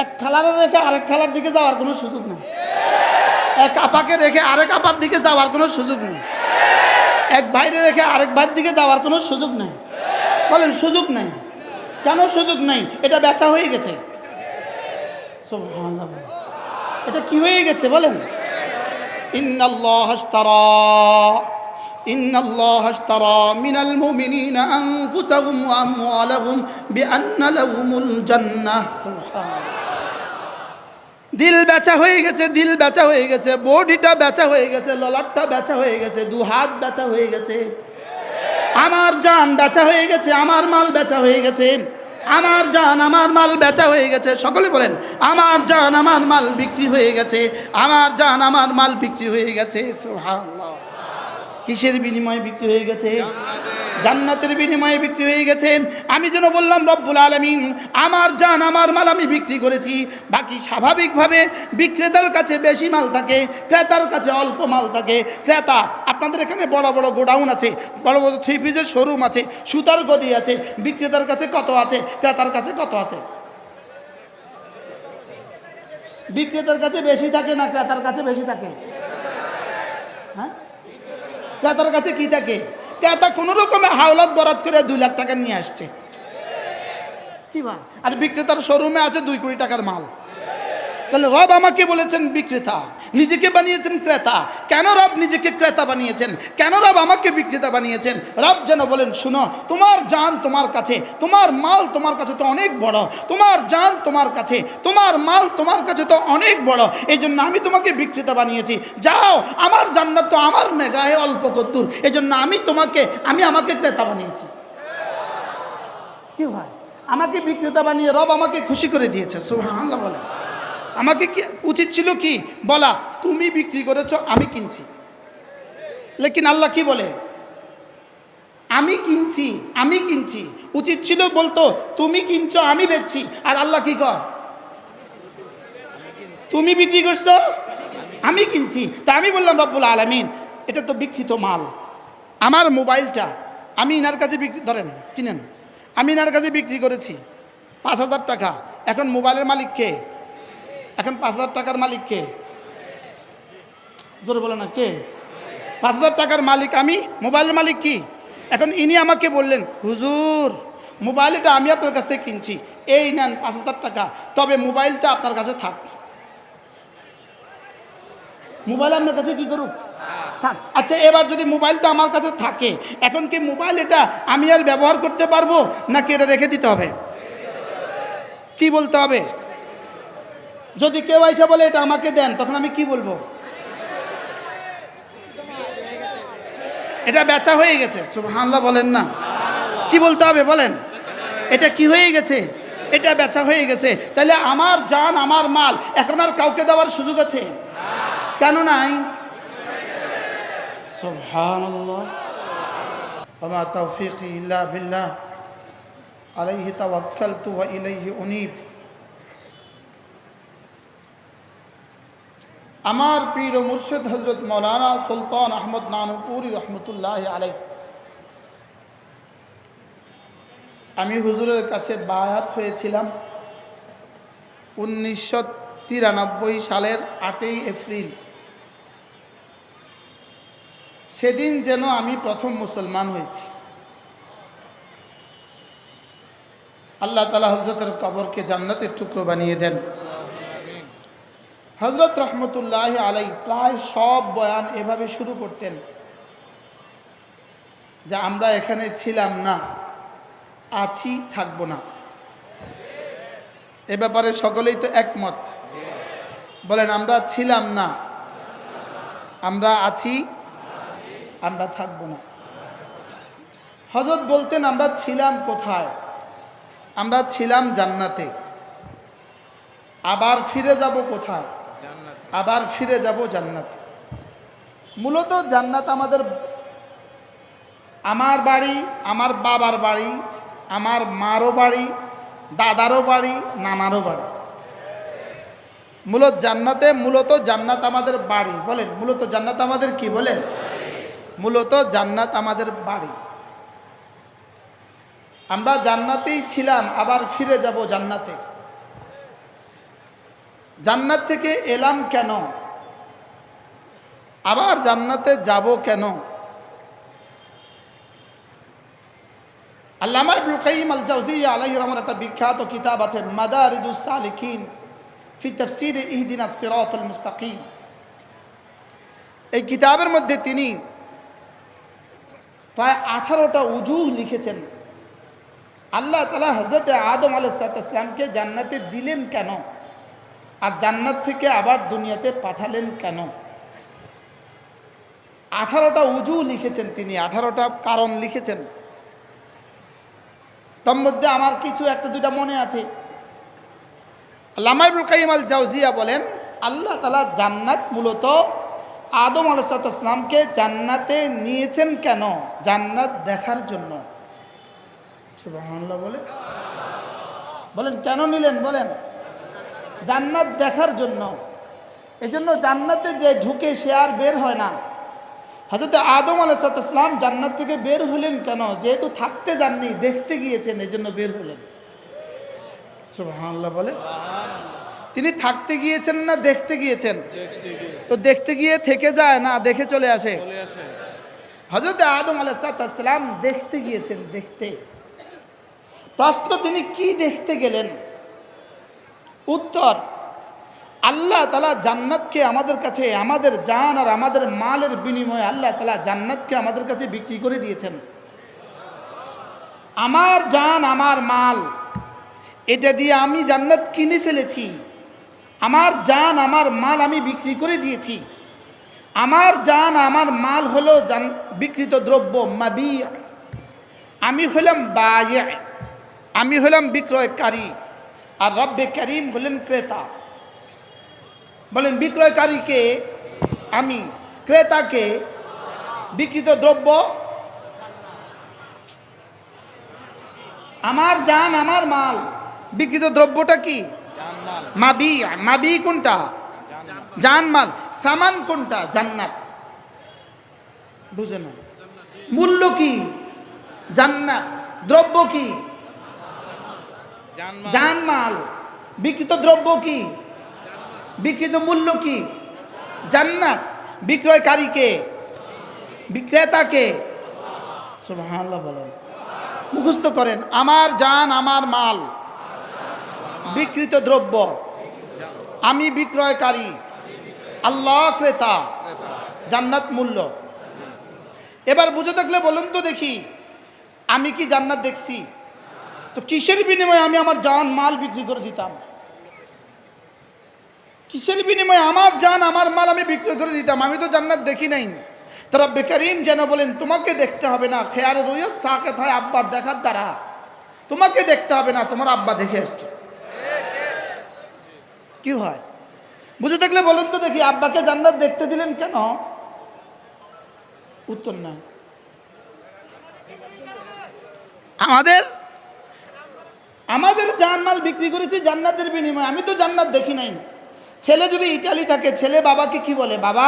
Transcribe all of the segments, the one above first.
এক খালারে রেখে আরেক খালার দিকে যাওয়ার কোনো সুযোগ নেই। এক আপাকে রেখে আরেক আপার দিকে যাওয়ার কোনো সুযোগ নেই। এক ভাইরে রেখে আরেক ভাইয়ের দিকে যাওয়ার কোনো সুযোগ নেই। বলেন সুযোগ নেই। কেন সুযোগ নেই? এটা বেচা হয়ে গেছে। সুবহানাল্লাহ। এটা কি হয়ে গেছে বলেন? ইন্নাল্লাহ আশতারা মিনাল মুমিনিনা আনফুসাহুম ওয়া আমওয়ালাহুম বিআন্না লাহুমুল জান্নাহ। সুবহানাল্লাহ। দিল বেচা হয়ে গেছে, দিল বেচা হয়ে গেছে, বডিটা বেচা হয়ে গেছে, ললাটটা বেচা হয়ে গেছে, দু হাত বেচা হয়ে গেছে, আমার জান বেচা হয়ে গেছে, আমার মাল বেচা হয়ে গেছে, আমার জান আমার মাল বেচা হয়ে গেছে। সকলে বলেন আমার জান আমার মাল বিক্রি হয়ে গেছে, আমার জান আমার মাল বিক্রি হয়ে গেছে। সুবহানাল্লাহ। কিসের বিনিময়ে বিক্রি হয়ে গেছে? জান্নাতের বিনিময়ে বিক্রি হয়ে গেছে। আমি যেন বললাম রব্বুল আলামিন আমার জান আমার মাল আমি বিক্রি করেছি। বাকি স্বাভাবিকভাবে বিক্রেতার কাছে বেশি মাল থাকে, ক্রেতার কাছে অল্প মাল থাকে। ক্রেতা, আপনাদের এখানে বড় বড় গোডাউন আছে, বড় বড় থ্রি পিসের শোরুম আছে, সুতার গদি আছে, বিক্রেতার কাছে কত আছে, ক্রেতার কাছে কত আছে? বিক্রেতার কাছে বেশি থাকে না ক্রেতার কাছে বেশি থাকে? হ্যাঁ, ক্রেতার কাছে কি থাকে? ক্রেতা কোন রকমে হাওলাত বরাত করে 2 লাখ টাকা নিয়ে আসছে, কি ভাই? আর বিক্রেতার শোরুমে আছে 2 কোটি টাকার মাল। তাহলে রব আমাকে বলেছেন বিক্রেতা, নিজেকে বানিয়েছেন ক্রেতা। কেন রব নিজেকে ক্রেতা বানিয়েছেন? কেন রব আমাকে বিক্রেতা বানিয়েছেন? রব যেন বলেন শুনো, তোমার জান তোমার কাছে, তোমার মাল তোমার কাছে তো অনেক বড়, তোমার জান তোমার কাছে, তোমার মাল তোমার কাছে তো অনেক বড়, এই জন্য আমি তোমাকে বিক্রেতা বানিয়েছি। যাও, আমার জান্নাত তো আমার নেগাহে অল্প কদ্দুর, এই জন্য আমি আমাকে ক্রেতা বানিয়েছি। কি ভাই? আমাকে বিক্রেতা বানিয়ে রব আমাকে খুশি করে দিয়েছে। সুবহানাল্লাহ। বলে আমাকে কি উচিত ছিল কি বলা, তুমি বিক্রি করেছো আমি কিনছি। লেকিন আল্লাহ কি বলে, আমি কিনছি, আমি কিনছি। উচিত ছিল বলতো তুমি কিনছো আমি বেচছি। আর আল্লাহ কি কয়, তুমি বিক্রি করছো আমি কিনছি। তা আমি বললাম রব্বুল আলামিন এটা তো বিক্রিত মাল। আমার মোবাইলটা আমি ইনার কাছে বিক্রি, ধরেন কিনেন, আমি ইনার কাছে বিক্রি করেছি 5,000 টাকা। এখন মোবাইলের মালিক কে? এখন 5,000 টাকার মালিক কে? জোরে বলে না কে? 5,000 টাকার মালিক আমি, মোবাইলের মালিক কি? এখন ইনি আমাকে বললেন হুজুর মোবাইলটা আমি আপনার কাছ থেকে কিনছি, এই নেন 5,000 টাকা, তবে মোবাইলটা আপনার কাছে থাক। মোবাইল আপনার কাছে কি করুক? থাক। আচ্ছা, এবার যদি মোবাইলটা আমার কাছে থাকে, এখন কি মোবাইল এটা আমি আর ব্যবহার করতে পারবো নাকি এটা রেখে দিতে হবে? কি বলতে হবে? যদি কেউ আইসা বলে এটা আমাকে দেন, তখন আমি কি বলবো? এটা বেচা হয়ে গেছে। সুবহানাল্লাহ বলেন না? কি বলতে হবে বলেন? এটা কি হয়ে গেছে? এটা বেচা হয়ে গেছে। তাহলে আমার জান আমার মাল এখন আর কাউকে দেওয়ার সুযোগ আছে? কেন নাই? সুবহানাল্লাহ। ওয়া মা তাওফীকি ইল্লা বিল্লাহ আলাইহি তাওয়াক্কালতু ওয়া ইলাইহি উনীব। আমার পীর ও মুর্শিদ হযরত মাওলানা সুলতান আহমদ নানুপুরি রহমতুল্লাহ আলাইহি, আমি হুজুরের কাছে বায়াত হয়েছিলাম 1993 সালের 8ই এপ্রিল। সেদিন যেন আমি প্রথম মুসলমান হয়েছি। আল্লাহ তাআলা হযরতের কবরকে জান্নাতের টুকরো বানিয়ে দেন। হযরত রহমতুল্লাহ আলাই প্রায় সব বয়ান এভাবে শুরু করতেন যে আমরা এখানে ছিলাম না, আছি, থাকবো না। এ ব্যাপারে সকলেই তো একমত। বলেন আমরা ছিলাম না, আমরা আছি, আমরা থাকবো না। হযরত বলতেন আমরা ছিলাম কোথায়? আমরা ছিলাম জান্নাতে। আবার ফিরে যাব কোথায়? আবার ফিরে যাব জান্নাতে। মূলত জান্নাত আমার বাড়ি, আমার বাবার বাড়ি, আমার মারও বাড়ি, দাদারও বাড়ি, নানারও বাড়ি। মূলত জান্নাত আমাদের বাড়ি। বলেন মূলত জান্নাত আমাদের কি? বলেন মূলত জান্নাত আমাদের বাড়ি। আমরা জান্নাতেই ছিলাম, আবার ফিরে যাব জান্নাতে। জান্নাত থেকে এলাম কেন, আবার জান্নাতে যাব কেন? আল্লামা ইবনুল কাইয়িম আল জাওজিয়্যা আলাইহির রহমার একটা বিখ্যাত কিতাব আছে মাদারিজুস সালিকিন ফি তাফসীর ইহদিনাস সিরাতাল মুস্তাকিম। এই কিতাবের মধ্যে তিনি প্রায় 18টা উজুহ লিখেছেন। আল্লাহ তাআলা হযরত আদম আলাইহিস সালামকে জান্নাতে দিলেন কেন, আর জান্নাত থেকে আবার দুনিয়াতে পাঠালেন কেন? 18টা উজুহ লিখেছেন তিনি, 18টা কারণ লিখেছেন। তার মধ্যে আমার কিছু একটা দুইটা মনে আছে। আল্লামা ইবনুল কাইয়িম আল জাওজিয়্যা বলেন, আল্লাহ তাআলা জান্নাত মূলত আদম আলাইহিস সালামকে জান্নাতে নিয়েছেন কেন? জান্নাত দেখার জন্য। সুবহানাল্লাহ বলে বলেন, কেন নিলেন বলেন? জান্নাত দেখার জন্য। এজন্য জান্নাতে যে ঢুকে সে আর বের হয় না। হযরত আদম আলাইহিস সালাম জান্নাত থেকে বের হলেন কেন? যেহেতু থাকতে যাননি, দেখতে গিয়েছেন, এজন্য বের হলেন। সুবহানাল্লাহ বলে। তিনি থাকতে গিয়েছেন না দেখতে গিয়েছেন? তো দেখতে গিয়ে থেকে যায় না, দেখে চলে আসে। হযরত আদম আলাইহিস সালাম দেখতে গিয়েছেন, দেখতে। প্রশ্ন, তিনি কি দেখতে গেলেন? উত্তর, আল্লাহ তাআলা জান্নাতকে আমাদের কাছে, আমাদের জান আর আমাদের মালের বিনিময়ে আল্লাহ তাআলা জান্নাতকে আমাদের কাছে বিক্রি করে দিয়েছেন। আমার জান আমার মাল, এটা দিয়ে আমি জান্নাত কিনে ফেলেছি। আমার জান আমার মাল আমি বিক্রি করে দিয়েছি। আমার জান আমার মাল হলো বিক্রিত দ্রব্য, মাবি। আমি হলাম বায়ে, আমি হলাম বিক্রয়কারী, আর রব্বে করিম হলেন ক্রেতা। বলেন, বিক্রয়কারীকে আমি, ক্রেতাকে। বিক্রিত দ্রব্য আমার জান আমার মাল, বিক্রিত দ্রব্যটা কি? মাবি। মাবি কোনটা? জান মাল। সামান কোনটা? জান্নাত। বুঝে না? মূল্য কি? জান্নাত। দ্রব্য কি? জান মাল। বিক্রিত দ্রব্য কি? বিক্রিত মূল্য কি? জান্নাত। বিক্রয়কারীকে, বিক্রেতাকে। সুবহানাল্লাহ বলেন, মুখস্থ করেন। আমার জান আমার মাল, বিক্রিত দ্রব্য, আমি বিক্রয়কারী, আল্লাহ ক্রেতা, জান্নাত মূল্য। এবার বুঝে থাকলে বলুন তো দেখি, আমি কি জান্নাত দেখছি? তো কিসের বিনিময়ে আমি আমার জান মাল বিক্রি করে দিতাম? কিসের বিনিময়ে আমার জান আমার মাল আমি বিক্রি করে দিতাম? আমি তো জান্নাত দেখি নাই। তো রব্বে করিম যেন বলেন, তোমাকে দেখতে হবে না, খেয়ারে রুয়ত সাকেত হয় আব্বার দেখার দ্বারা। তোমাকে দেখতে হবে না, তোমার আব্বা দেখে আসছে। কি হয়? বুঝে থাকলে বলুন তো দেখি, আব্বাকে জান্নাত দেখতে দিলেন কেন? উত্তর না। আমাদের জানমাল বিক্রি করেছি জান্নাতের বিনিময়ে। আমি তো জান্নাত দেখি নাই। ছেলে যদি ইটালি থাকে, ছেলে বাবাকে কি বলে? বাবা,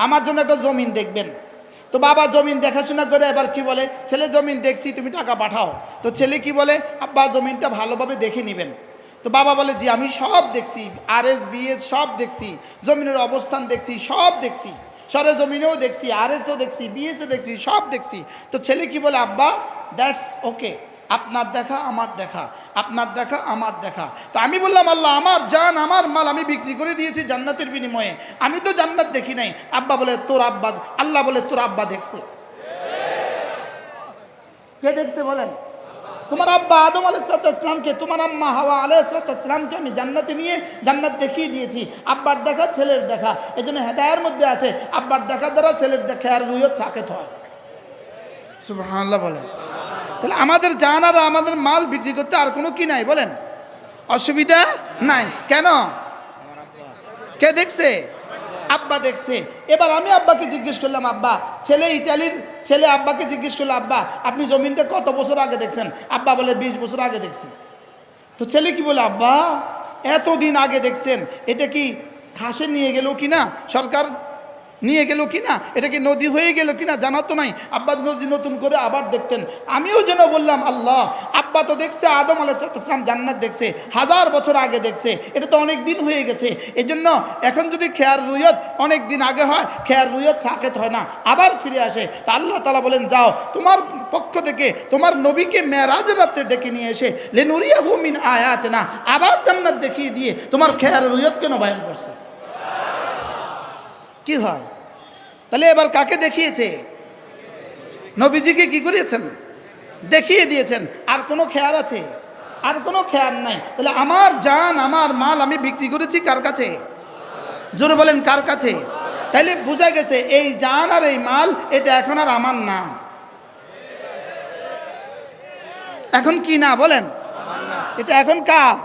আমার জন্য একটা জমিন দেখবেন। তো বাবা জমিন দেখাশোনা করে এবার কি বলে? ছেলে, জমিন দেখছি, তুমি টাকা পাঠাও। তো ছেলে কি বলে? আব্বা জমিনটা ভালোভাবে দেখে নেবেন। তো বাবা বলে, জি আমি সব দেখছি, আরএস বিএস সব দেখছি, জমিনের অবস্থান দেখছি, সব দেখছি, সরে জমিনেও দেখছি, আরএসও দেখছি, বিএসও দেখছি, সব দেখছি। তো ছেলে কি বলে? আব্বা দ্যাটস ওকে, আপনার দেখা আমার দেখা, আপনার দেখা আমার দেখা। তো আমি বললাম, আল্লাহ আমার জান আমার মাল আমি বিক্রি করে দিয়েছি জান্নাতের বিনিময়ে, আমি তো জান্নাত দেখি নাই। আব্বা বলে, তোর আব্বা, আল্লাহ বলে, তোর আব্বা দেখছে। কে দেখছে বলেন? তোমার আব্বা আদম আলাইহিস সালামকে, তোমার আম্মা হাওয়া আলাইহিস সালামকে আমি জান্নাতে নিয়ে জান্নাত দেখিয়ে দিয়েছি। আব্বার দেখা ছেলের দেখা, এজন্য হেদায়ের মধ্যে আছে আব্বার দেখা দ্বারা ছেলের দেখা আর রুয়ত সাকেত হয়। সুবহানাল্লাহ বলেন। তাহলে আমাদের জান আর আমাদের মাল বিক্রি করতে আর কোনো কি নাই বলেন? অসুবিধা নাই। কেন? কে দেখছে? আব্বা দেখছে। এবার আমি আব্বাকে জিজ্ঞেস করলাম, আব্বা, ছেলে ইটালির ছেলে আব্বাকে জিজ্ঞেস করলো, আব্বা আপনি জমিনটা কত বছর আগে দেখছেন? আব্বা বলে, 20 বছর আগে দেখছেন। তো ছেলে কি বলে, আব্বা এতদিন আগে দেখছেন, এটা কি খাসে নিয়ে গেল কি না সরকার? নিয়ে গেল কিনা, এটা কি নদী হয়ে গেল কিনা জানা তো নাই। আব্বা নদী নতুন করে আবার দেখতেন। আমিও যেন বললাম আল্লাহ, আব্বা তো দেখছে আদম আলাইহিস সালাম জান্নাত দেখছে, 1000 বছর আগে দেখছে, এটা তো অনেক দিন হয়ে গেছে। এই জন্য এখন যদি খেয়ার রুয়ত অনেক দিন আগে হয়, খেয়ার রুয়ত সাকেত হয় না, আবার ফিরে আসে। তা আল্লাহ তাআলা বলেন, যাও তোমার পক্ষ থেকে তোমার নবীকে মেরাজের রাত্রে ডেকে নিয়ে এসে লিনুরিয়াহু মিন আয়াতিনা, আবার জান্নাত দেখিয়ে দিয়ে তোমার খেয়ার রুয়ত কেন বয়ান করছে? কি হয় তাহলে? এবার কাকে দেখিয়েছে? নবীজিকে কি করিয়েছেন? দেখিয়ে দিয়েছেন। আর কোনো খেয়াল আছে? আর কোনো খেয়াল নাই। তাহলে আমার জান আমার মাল আমি বিক্রি করেছি কার কাছে? জোরে বলেন কার কাছে? তাইলে বোঝা গেছে এই জান আর এই মাল এটা এখন আর আমার না। এখন কি না বলেন? এটা এখন কার?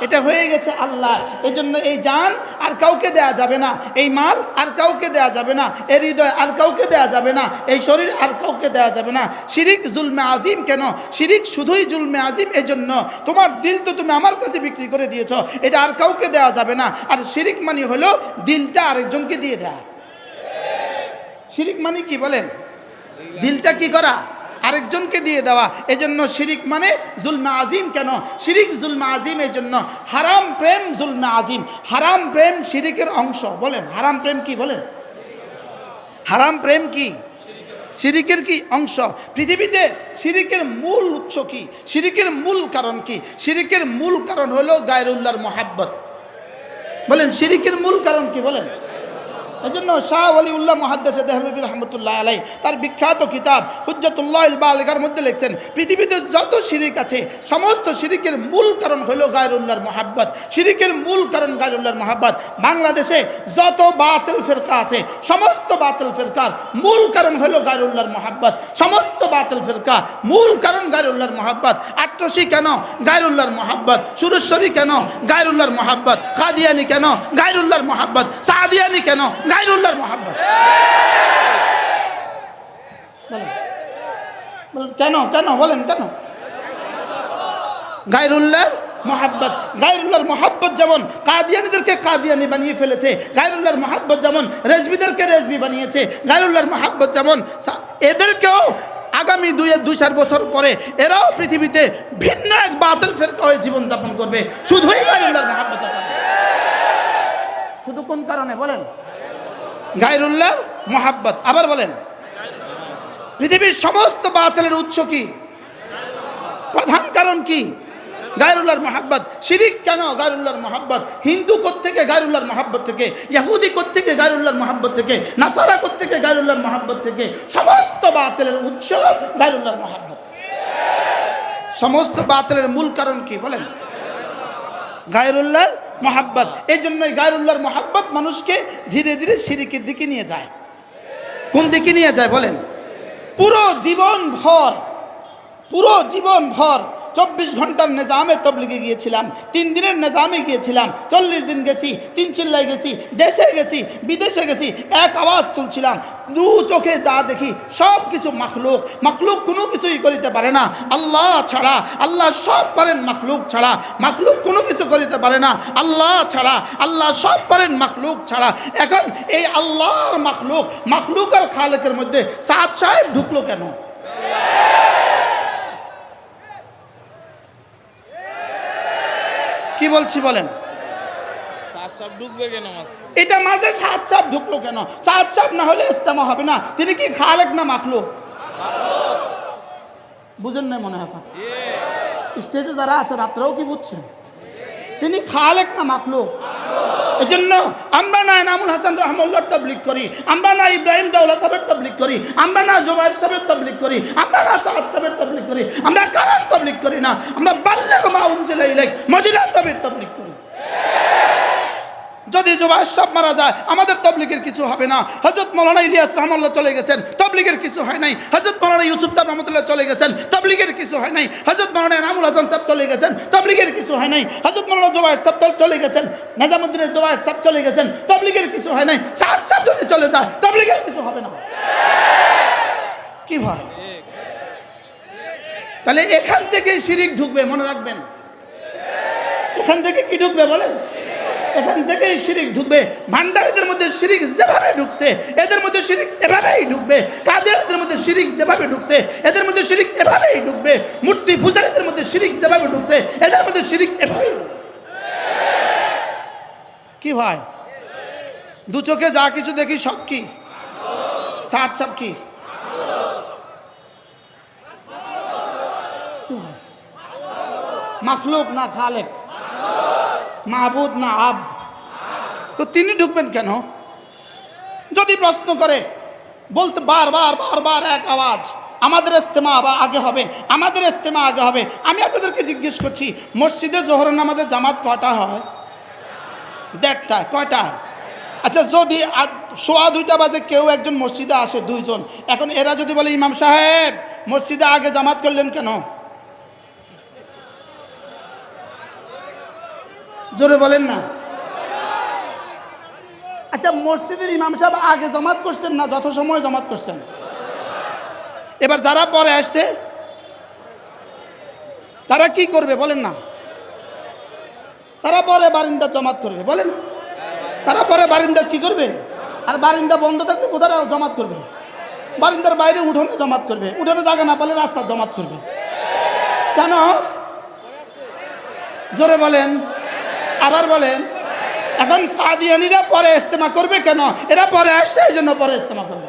এটা হয়ে গেছে আল্লাহ। এই জন্য এই জান আর কাউকে দেয়া যাবে না, এই মাল আর কাউকে দেয়া যাবে না, এই হৃদয় আর কাউকে দেয়া যাবে না, এই শরীর আর কাউকে দেয়া যাবে না। শিরিক জুলমে আজিম। কেন শিরিক শুধুই জুলমে আজিম? এই জন্য তোমার দিল তো তুমি আমার কাছে বিক্রি করে দিয়েছ, এটা আর কাউকে দেয়া যাবে না। আর শিরিক মানে হলো দিলটা আরেকজনকে দিয়ে দেয়া। শিরিক মানে কি বলেন? দিলটা কি করা? আরেকজনকে দিয়ে দেওয়া। এজন্য শিরিক মানে জুলমে আজিম। কেন শিরিক জুলমে আজিম? এই জন্য হারাম প্রেম জুলমে আজিম। হারাম প্রেম শিরিকের অংশ। বলেন হারাম প্রেম কি? বলেন হারাম প্রেম কি? শিরিকের কি অংশ? পৃথিবীতে শিরিকের মূল উৎস কি? শিরিকের মূল কারণ কি? শিরিকের মূল কারণ হলো গায়রুল্লাহর মহাব্বত। বলেন শিরিকের মূল কারণ কি? বলেন। এই জন্য শাহ ওয়ালিউল্লাহ মুহাদ্দিস দেহলভী রহমতুল্লাহ আলাই তার বিখ্যাত কিতাব হুজ্জাতুল্লাহিল বালিগার মধ্যে লিখছেন, পৃথিবীতে যত শিরিক আছে সমস্ত শিরিকের মূল কারণ হলো গায়রুল্লাহর মহাব্বত। শিরিকের মূল কারণ গায়রুল্লাহর মহাব্বত। বাংলাদেশে যত বাতিল ফিরকা আছে সমস্ত বাতিল ফিরকার মূল কারণ হলো গায়রুল্লাহর মহাব্বত। সমস্ত বাতিল ফিরকা মূল কারণ গায়রুল্লাহর মহাব্বত। আট্রসি কেন? গায়রুল্লাহর মহাব্বত। সুরেশ্বরী কেন? গায়রুল্লাহর মহাব্বত। কাদিয়ানি কেন? গায়রুল্লাহর মহাব্বত। সাদিয়ানি কেন? গায়রুল্লাহর মহাব্বত। কেন কেন বলেন কেন? গায়রুল্লাহর মহাব্বত। গায়রুল্লাহর মহাব্বত যেমন কাদিয়ানীদেরকে কাদিয়ানি বানিয়ে ফেলেছে, গায়রুল্লাহর মহাব্বত যেমন রেজবিদেরকে রেজবি বানিয়েছে, গায়রুল্লাহর মহাব্বত যেমন এদেরকেও আগামী 2-4 বছর পরে এরাও পৃথিবীতে ভিন্ন এক বাতিল ফিরকা হয়ে জীবনযাপন করবে, শুধুই গায়রুল্লাহর মহাব্বত। শুধু কোন কারণে? বলেন গায়রুল্লাহর মহাব্বত। আবার বলেন পৃথিবীর সমস্ত বাতিলের উৎস কি? প্রধান কারণ কি? গায়রুল্লাহর মহাব্বত। শিরিক কেন? গায়রুল্লাহর মহাব্বত। হিন্দু কোত্থেকে? গায়রুল্লাহর মহাব্বত থেকে। ইহুদি কোত্থেকে? গায়রুল্লাহর মহাব্বত থেকে। নাসারা কোত্থেকে? গায়রুল্লাহর মহাব্বত থেকে। সমস্ত বাতিলের উৎস গায়রুল্লাহর মহাব্বত। সমস্ত বাতিলের মূল কারণ কি? বলেন গায়রুল্লাহর মহাব্বত। এই জন্যই গায়রুল্লাহর মহাব্বত মানুষকে ধীরে ধীরে শিরিকের দিকে নিয়ে যায়। কোন দিকে নিয়ে যায়? বলেন পুরো জীবন ভর 24 ঘন্টার নিজামে তবলিগে গিয়েছিলাম, 3 দিনের নিজামে গিয়েছিলাম, 40 দিন গেছি, 3 চিল্লায় গেছি, দেশে গেছি, বিদেশে গেছি, এক আওয়াজ তুলছিলাম, 2 চোখে যা দেখি সব কিছু মাখলুক। মাখলুক কোনো কিছুই করিতে পারে না আল্লাহ ছাড়া। আল্লাহ সব পারেন মাখলুক ছাড়া। মাখলুক কোনো কিছু করিতে পারে না আল্লাহ ছাড়া। আল্লাহ সব পারেন মাখলুক ছাড়া। এখন এই আল্লাহর মাখলুক আর খালেকের মধ্যে সাদ সাহেব ঢুকলো কেন? কি বলছি বলেন? এটা মাঝে সাত সাপ ঢুকলো কেন? সাত সাপ না হলে ইস্তেমা হবে না। তিনি কি খালেক না মাখলুক? বুঝেন না মনে হয়। স্টেজে যারা আছেন আপনারাও কি বুঝছেন? তিনি খালেক না মাখলুক? এই জন্য আমরা না এনামুল হাসান রহমতুল্লাহর তাবলীগ করি, আমরা না ইব্রাহিম দাওলা সাহেবের তাবলীগ করি, আমরা না জুবাইর সাহেবের তাবলীগ করি, আমরা না সাদ সাহেবের তাবলীগ করি, আমরা কারণ তাবলীগ করি না, আমরা বাল্লাগ মা উনজিলা ইলাইক মদিনার নবীর তাবলীগ করি। যদি জুবাইর সাহেব মারা যায় আমাদের তাবলীগের কিছু হবে না। হযরত মাওলানা ইলিয়াস রহমাতুল্লাহ চলে গেছেন, তাবলীগের কিছু হয় নাই। হযরত মাওলানা ইউসুফ সাহেব রহমাতুল্লাহ চলে গেছেন, তাবলীগের কিছু হয় নাই। হযরত মাওলানা এনামুল হাসান সাহেব চলে গেছেন, তাবলীগের কিছু হয় নাই। হযরত মাওলানা জুবাইর সাহেব চলে গেছেন, নিজামউদ্দিনের জুবাইর সাহেব চলে গেছেন, তাবলীগের কিছু হয় নাই। সাদ সাহেব যদি চলে যায় তাবলীগের কিছু হবে না। কি ভাই? তাহলে এখান থেকে শিরিক ঢুকবে, মনে রাখবেন। এখান থেকে কি ঢুকবে বলেন? এখান থেকেই শিরিক ঢুকবে। ভান্ডারীদের মধ্যে মধ্যে শিরিক যেভাবে ঢুকছে এদের মধ্যে শিরিক এভাবেই ঢুকবে, কাদিয়ানীদের মধ্যে শিরিক যেভাবে ঢুকছে এদের মধ্যে শিরিক এভাবেই ঢুকবে, মূর্তি পূজারীদের মধ্যে শিরিক যেভাবে ঢুকছে এদের মধ্যে শিরিক এভাবেই ঢুকবে। কি ভাই, দু চোখে যা কিছু দেখি সব কি সাত সব কি? মাখলুক না খালেক, মাহবুদ না আব্দ, তো তিনি ঢুকবেন কেন? যদি প্রশ্ন করে বলতে বারবার বারবার এক আওয়াজ, আমাদের ইস্তেমা আবার আগে হবে, আমাদের ইস্তেমা আগে হবে। আমি আপনাদেরকে জিজ্ঞেস করছি, মসজিদে জোহর নামাজের জামাত কটা হয়? 1:30। কয়টা? আচ্ছা, যদি 2:15 বাজে কেউ একজন মসজিদে আসে, 2 জন, এখন এরা যদি বলে ইমাম সাহেব মসজিদে আগে জামাত করলেন কেন? জোরে বলেন না। আচ্ছা, মসজিদের ইমাম সাহেব আগে জামাত করছেন না যত সময় জামাত করছেন? এবার যারা পরে আসছে তারা কি করবে বলেন না? তারা পরে বারিন্দা জামাত করবে, বলেন? তারা পরে বারিন্দা কি করবে? আর বারিন্দা বন্ধ থাকলে কোথায় জামাত করবে? বারিন্দার বাইরে উঠোনে জামাত করবে, উঠোনে জায়গা না পেলে রাস্তায় জামাত করবে। কেন? জোরে বলেন, আবার বলেন। এখন কাদিয়ানীরা পরে ইস্তেমা করবে কেন? এরা পরে আসছে এই জন্য পরে ইস্তেমা করবে।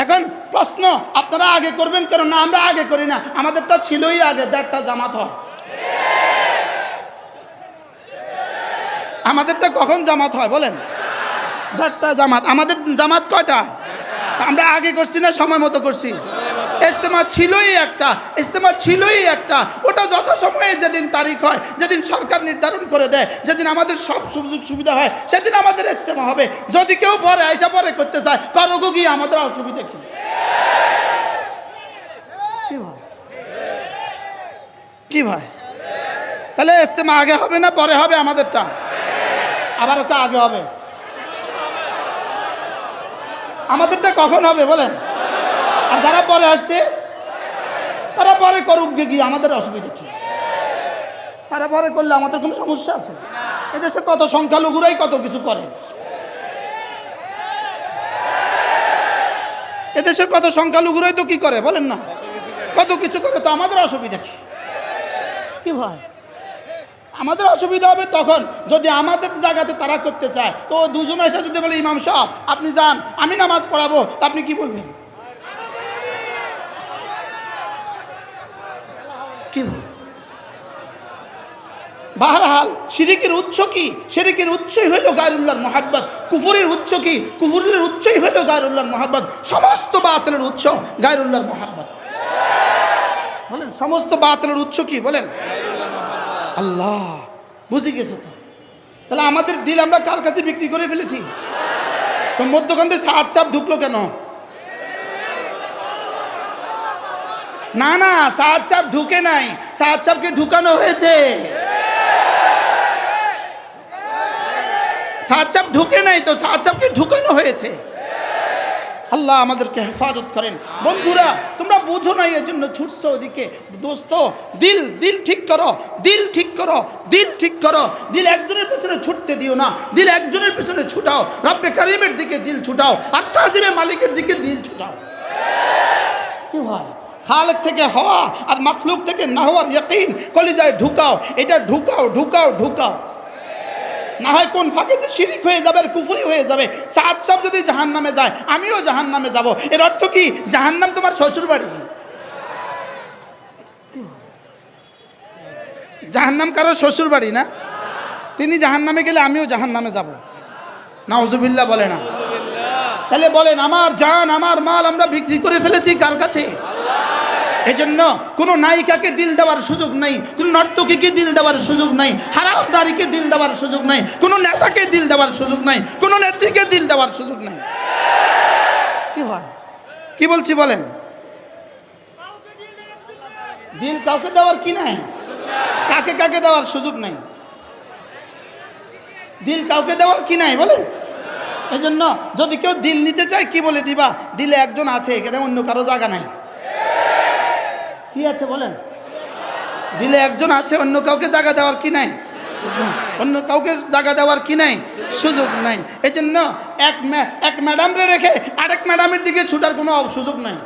এখন প্রশ্ন, আপনারা আগে করবেন কেন? না, আমরা আগে করি না, আমাদেরটা ছিলই আগে 1:30 জামাত হয়। আমাদেরটা কখন জামাত হয় বলেন? 1:30 জামাত। আমাদের জামাত কয়টা? আমরা আগে করছি না সময় মতো করছি? ইস্তেমা ছিলই একটা, ইস্তেমা ছিলই একটা। ওটা যথাসময়ে যেদিন তারিখ হয়, যেদিন সরকার নির্ধারণ করে দেয়, যেদিন আমাদের সব সুযোগ সুবিধা হয়, সেদিন আমাদের ইস্তেমা হবে। যদি কেউ পরে আইসা পরে করতে চায়, করুক গিয়ে, আমাদের অসুবিধা কি? কি ভাই, তাহলে ইস্তেমা আগে হবে না পরে হবে? আমাদেরটা আবার ওটা আগে হবে। আমাদেরটা কখন হবে বলেন? আর যারা পরে আসছে তারা পরে করুক গিয়ে, আমাদের অসুবিধা কি? তারা পরে করলে আমাদের কোনো সমস্যা আছে? এদেশে কত সংখ্যালঘুরাই কত কিছু করে, এদেশের কত সংখ্যালঘুরাই তো কি করে বলেন না? কত কিছু করে, তো আমাদের অসুবিধা কি? কি ভাই, আমাদের অসুবিধা হবে তখন যদি আমাদের জায়গাতে তারা করতে চায়। তো 2 জন এসে যদি বলে ইমাম সাহেব আপনি যান, আমি নামাজ পড়াবো, আপনি কি বলবেন? কি বাহরহাল, শিরিকের উৎস কি? শিরিকের উৎসই হইল গায়রুল্লাহর মুহাব্বত। কুফরের উৎস কি? কুফরের উৎসই হইল গায়রুল্লাহর মুহাব্বত। সমস্ত বাতিলের উৎস গায়রুল্লাহর মুহাব্বত। বলেন, সমস্ত বাতিলের উৎস কি বলেন? আল্লাহ। বুঝে গেছে তো? তাহলে আমাদের দিল আমরা কার কাছে বিক্রি করে ফেলেছি? তো মধ্যখানে সাত সাপ ঢুকলো কেন? না না, সাত সাপ ঢুকে নাই, সাত সাপকে ঢুকানো হয়েছে। সাত সাপ ঢুকে নাই, তো সাত সাপকে ঢুকানো হয়েছে। আল্লাহ আমাদেরকে হেফাজত করেন। বন্ধুরা, তোমরা বুঝো না, এই জন্য ছুটছো ওদিকে। দোস্ত, দিল দিল ঠিক করো, দিল ঠিক করো, দিল ঠিক করো। দিল একজনের পেছনে ছুটতে দিও না, দিল একজনের পেছনে ছুটাও। রব্বে কারিমের দিকে দিল ছুটাও, আর সাজিবে মালিকের দিকে দিল ছুটাও। কি হয়, খালেক থেকে হওয়া আর মাখলুক থেকে না হওয়ার ইয়াকিন কলিজায় ঢুকাও। এটা ঢুকাও ঢুকাও ঢুকাও, না হয় কোন ফাঁকে যে শিরিক হয়ে যাবে, আর কুফরি হয়ে যাবে। সাত সাপ যদি জাহান্নামে যায়, আমিও জাহান্নামে যাব। এর অর্থ কি? জাহান্নাম তোমার শ্বশুর বাড়ি? জাহান্নাম কারো শ্বশুর বাড়ি না। তিনি জাহান্নামে গেলে আমিও জাহান্নামে যাব। নাউজুবিল্লাহ বলে না? তাহলে বলেন, আমার জান আমার মাল আমরা বিক্রি করে ফেলেছি কার কাছে? এই জন্য কোনো নায়িকাকে দিল দেওয়ার সুযোগ নাই, কোনো নর্তকীকে দিল দেওয়ার সুযোগ নাই, হারাম নারীকে দিল দেওয়ার সুযোগ নাই, কোনো নেতাকে দিল দেওয়ার সুযোগ নাই, কোনো নেত্রীকে দিল দেওয়ার সুযোগ নাই। কি হয়, কি বলছি বলেন? দিল কাউকে দেওয়ার কি নাই? কাকে কাকে দেওয়ার সুযোগ নাই? দিল কাউকে দেওয়ার কি নাই বলেন? এই জন্য যদি কেউ দিল নিতে চায়, কি বলে দিবা? দিলে একজন আছে, এখানে অন্য কারো জায়গা নাই। কি আছে বলেন? দিলে একজন আছে, অন্য কাউকে জায়গা দেওয়ার কি নাই? অন্য কাউকে জায়গা দেওয়ার কি নাই, সুযোগ নাই। এই জন্য এক ম্যাডামরে রেখে আরেক ম্যাডামের দিকে ছুটার কোনো সুযোগ নাই।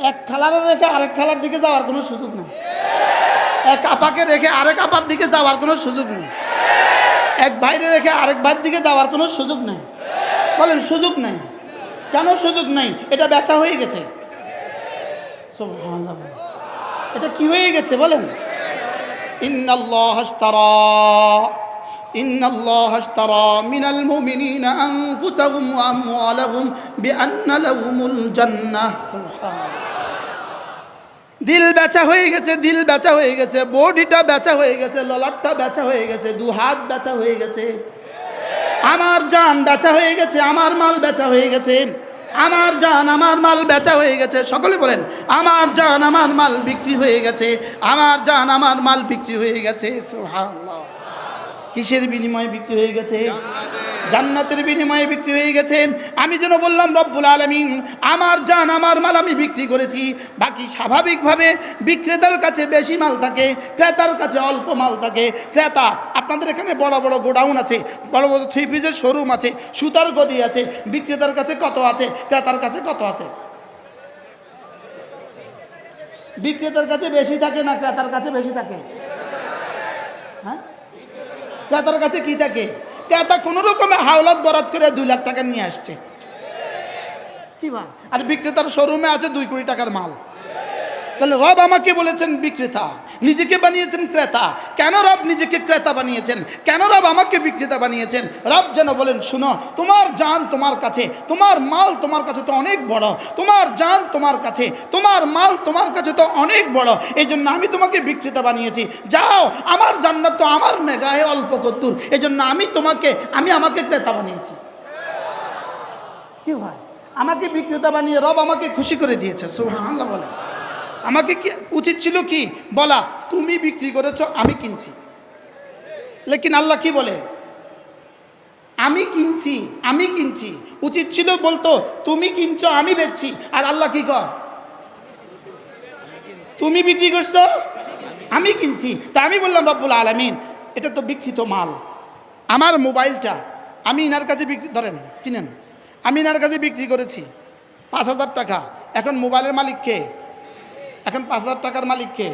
এক খালারে রেখে আরেক খালার দিকে যাওয়ার কোনো সুযোগ নেই। এক আপাকে রেখে আরেক আপার দিকে যাওয়ার কোনো সুযোগ নেই। এক ভাইরে রেখে আরেক ভাইয়ের দিকে যাওয়ার কোনো সুযোগ নেই। বলেন সুযোগ নেই। কেন সুযোগ নেই? এটা বেচা হয়ে গেছে। সুবহানাল্লাহ, এটা কি হয়ে গেছে বলেন? ইন্নাল্লাহ আশতারা মিনাল মুমিনিনা আনফুসাহুম ওয়া আমওয়ালাহুম বিআন্না লাহুমুল জান্নাহ। সুবহানাল্লাহ, দিল বেচা হয়ে গেছে, দিল বেচা হয়ে গেছে, বডিটা বেচা হয়ে গেছে, ললাটটা বেচা হয়ে গেছে, দু হাত বেচা হয়ে গেছে, আমার জান বেচা হয়ে গেছে, আমার মাল বেচা হয়ে গেছে, আমার জান আমার মাল বেচা হয়ে গেছে। সকলে বলেন আমার জান আমার মাল বিক্রি হয়ে গেছে, আমার জান আমার মাল বিক্রি হয়ে গেছে। সুবহানাল্লাহ, কিসের বিনিময়ে বিক্রি হয়ে গেছে? জান্নাতের বিনিময়ে বিক্রি হয়ে গেছে। আমি যেন বললাম রব্বুল আলামিন আমার জান আমার মাল আমি বিক্রি করেছি। বাকি স্বাভাবিকভাবে বিক্রেতার কাছে বেশি মাল থাকে, ক্রেতার কাছে অল্প মাল থাকে। ক্রেতা, আপনাদের এখানে বড় বড় গোডাউন আছে, বড় বড় থ্রি পিসের শোরুম আছে, সুতার গদি আছে, বিক্রেতার কাছে কত আছে, ক্রেতার কাছে কত আছে? বিক্রেতার কাছে বেশি থাকে না ক্রেতার কাছে বেশি থাকে? হ্যাঁ, ক্রেতার কাছে কি থাকে? ক্রেতা কোন রকমে হাওলাত বরাত করে 2 লাখ টাকা নিয়ে আসছে, কি ভাই? আর বিক্রেতার শোরুমে আছে 2 কোটি টাকার মাল। তাহলে রব আমাকে বলেছেন বিক্রেতা, নিজেকে বানিয়েছেন ক্রেতা। কেন রব নিজেকে ক্রেতা বানিয়েছেন? কেন রব আমাকে বিক্রেতা বানিয়েছেন? রব যেন বলেন শুনো, তোমার জান তোমার কাছে, তোমার মাল তোমার কাছে তো অনেক বড়, তোমার জান তোমার কাছে, তোমার মাল তোমার কাছে তো অনেক বড়, এই জন্য আমি তোমাকে বিক্রেতা বানিয়েছি। যাও, আমার জান্নাত তো আমার নেগাহে অল্প কদ্দুর, এই জন্য আমি আমাকে ক্রেতা বানিয়েছি। কি ভাই, আমাকে বিক্রেতা বানিয়ে রব আমাকে খুশি করে দিয়েছে। সুবহানাল্লাহ বলে। আমাকে কি উচিত ছিল কি বলা, তুমি বিক্রি করেছো আমি কিনছি। লেকিন আল্লাহ কি বলে, আমি কিনছি, আমি কিনছি। উচিত ছিল বলতো তুমি কিনছো আমি বেচছি। আর আল্লাহ কি কয়, তুমি বিক্রি করছো আমি কিনছি। তা আমি বললাম রব্বুল আলামিন এটা তো বিক্রিত মাল। আমার মোবাইলটা আমি ইনার কাছে বিক্রি, ধরেন কিনেন, আমি ইনার কাছে বিক্রি করেছি 5,000 টাকা। এখন মোবাইলের মালিক কে? এখন 5,000 টাকার মালিক কে?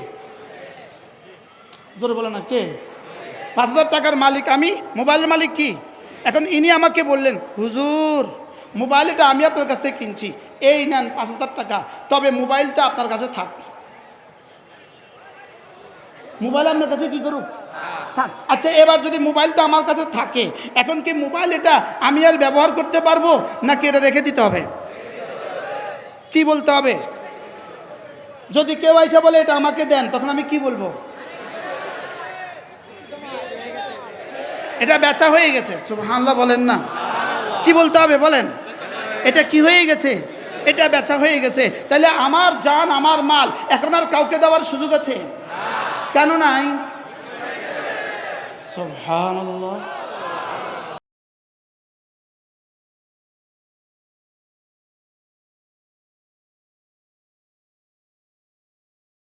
জোরে বলো না, কে? 5,000 টাকার মালিক আমি, মোবাইলের মালিক কি? এখন ইনি আমাকে বললেন হুজুর মোবাইলটা আমি আপনার কাছ থেকে কিনছি, এই নেন 5,000 টাকা, তবে মোবাইলটা আপনার কাছে থাক। মোবাইল আপনার কাছে কি করুক? থাক। আচ্ছা, এবার যদি মোবাইলটা আমার কাছে থাকে, এখন কি মোবাইল এটা আমি আর ব্যবহার করতে পারবো নাকি এটা রেখে দিতে হবে? কি বলতে হবে? যদি কেউ আইসা বলে এটা আমাকে দেন, তখন আমি কি বলবো? এটা বেচা হয়ে গেছে। সুবহানাল্লাহ বলেন না, কি বলতে হবে বলেন? এটা কি হয়ে গেছে? এটা বেচা হয়ে গেছে। তাহলে আমার জান আমার মাল এখন আর কাউকে দেওয়ার সুযোগ আছে? কেন নাই? সুবহানাল্লাহ।